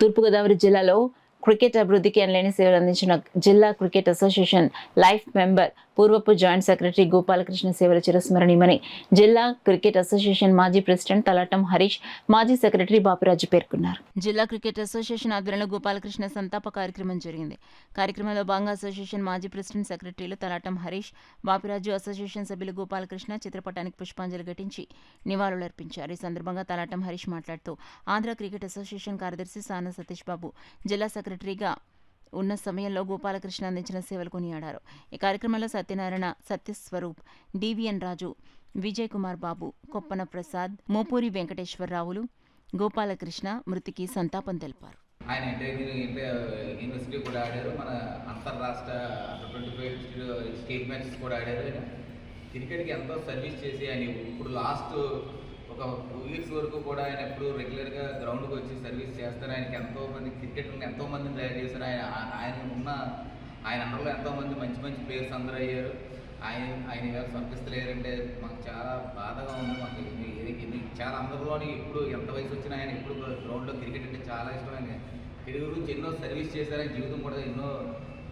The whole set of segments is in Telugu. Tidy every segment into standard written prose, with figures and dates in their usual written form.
తూర్పుగోదావరి జిల్లాలో క్రికెట్ అభివృద్ధికి ఎనలేని సేవలు అందించిన జిల్లా క్రికెట్ అసోసియేషన్ లైఫ్ మెంబర్ పూర్వపు జాయింట్ సెక్రటరీ గోపాలకృష్ణ సేవలు చిరస్మరణీయమని జిల్లా క్రికెట్ అసోసియేషన్ మాజీ ప్రెసిడెంట్ తలాటం హరీష్, మాజీ సెక్రటరీ బాపిరాజు పేర్కొన్నారు. జిల్లా క్రికెట్ అసోసియేషన్ ఆధ్వర్యంలో గోపాలకృష్ణ సంతాప కార్యక్రమం జరిగింది. కార్యక్రమంలో భాగంగా అసోసియేషన్ మాజీ ప్రెసిడెంట్ సెక్రటరీలు తలాటం హరీష్, బాపిరాజు, అసోసియేషన్ సభ్యులు గోపాలకృష్ణ చిత్రపటానికి పుష్పాంజలి ఘటించి నివాళులర్పించారు. ఈ సందర్భంగా తలాటం హరీష్ మాట్లాడుతూ ఆంధ్ర క్రికెట్ అసోసియేషన్ కార్యదర్శి సాన సతీష్ బాబు జిల్లా సెక్రటరీగా ఉన్న సమయంలో గోపాలకృష్ణ అందించిన సేవలు కొనియాడారు. ఈ కార్యక్రమంలో సత్యనారాయణ, సత్యస్వరూప్, డివిఎన్ రాజు, విజయ్ కుమార్ బాబు, కొప్పన ప్రసాద్, మోపూరి వెంకటేశ్వరరావులు గోపాలకృష్ణ మృతికి సంతాపం తెలిపారు. ఆయన యూనివర్సిటీ కూడా ఆడారు. మన అంతర్రాష్ట్ర 25 స్టేట్ మ్యాచెస్ కూడా ఆడారు. ఆయన క్రికెట్కి ఎంతో సర్వీస్ చేసి ఆయన ఇప్పుడు లాస్ట్ ఒక 2 ఇయర్స్ వరకు కూడా ఆయన ఎప్పుడు రెగ్యులర్గా గ్రౌండ్కి వచ్చి సర్వీస్ చేస్తారు. ఆయనకి ఎంతోమంది క్రికెట్ని ఎంతోమందిని తయారు చేశారు. ఆయన అండర్లో ఎంతోమంది మంచి మంచి ప్లేయర్స్ అందరూ అయ్యారు. ఆయన గారు స్వర్గస్థులయ్యారంటే మాకు చాలా బాధగా ఉంది. మాకు చాలా అందరిలోని ఇప్పుడు ఎంత వయసు వచ్చినా ఆయన ఇప్పుడు గ్రౌండ్లో క్రికెట్ అంటే చాలా ఇష్టం. ఆయన క్రికెట్ గురించి ఎన్నో సర్వీస్ చేశారు. ఆయన జీవితం కూడా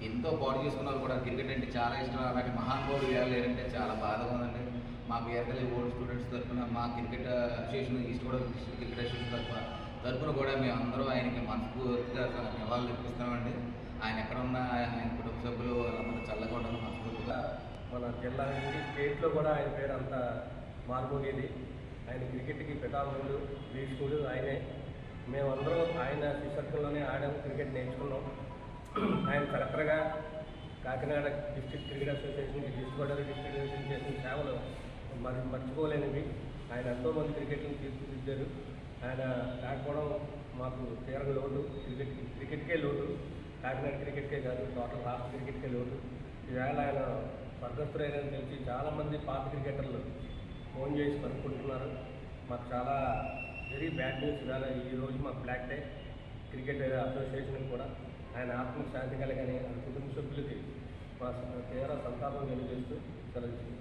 ఎంతో పాటు చేసుకున్నారు కూడా. క్రికెట్ అంటే చాలా ఇష్టం. అలాంటి మహానుభావుడు లేరంటే చాలా బాధగా ఉందండి. మా బీఆర్ఎల్ ఓల్డ్ స్టూడెంట్స్ తరఫున, మా cricket association east Godavari district cricket association తరఫున కూడా మేము అందరూ ఆయనకి మనస్ఫూర్తిగా నివాళులు ఇప్పిస్తామండి. ఆయన ఎక్కడ ఉన్నా ఆయన కుటుంబ సభ్యులు వాళ్ళందరూ చల్లగా ఉండాలని మనస్ఫూర్తిగా. మన జిల్లా నుంచి స్టేట్లో కూడా ఆయన పేరు అంతా మారిపోయేది. ఆయన క్రికెట్కి పితామహుడు, వీక్షకుడు ఆయనే. మేమందరం ఆయన శిశుత్వంలోనే ఆడాము, క్రికెట్ నేర్చుకున్నాం. ఆయన కరెక్టర్గా కాకినాడ డిస్ట్రిక్ట్ క్రికెట్ అసోసియేషన్కి, ఈస్ట్ గోదావరి డిస్ట్రిక్ట్ అసోసియేషన్ చేసిన సేవలు మర్చిపోలేనివి. ఆయన ఎంతోమంది క్రికెట్ని తీర్చిదిద్దారు. ఆయన లేకపోవడం మాకు తీరని లోటు. క్రికెట్కే లోటు, కాకినాడ క్రికెట్కే కాదు, టోటల్ రాష్ట్ర క్రికెట్కే లోటు. ఈవేళ ఆయన స్వర్గస్థులైన తెలిసి చాలామంది పాత క్రికెటర్లు ఫోన్ చేసి కనుక్కుంటున్నారు. మాకు చాలా వెరీ బ్యాడ్ న్యూస్. ఈవేళ ఈరోజు మా బ్లాక్ డే క్రికెట్ అసోసియేషన్ కూడా. ఆయన ఆత్మకు శాంతి కలగని కుటుంబ సభ్యులకి మా తీవ్ర సంతాపం తెలియజేస్తూ సెలవు.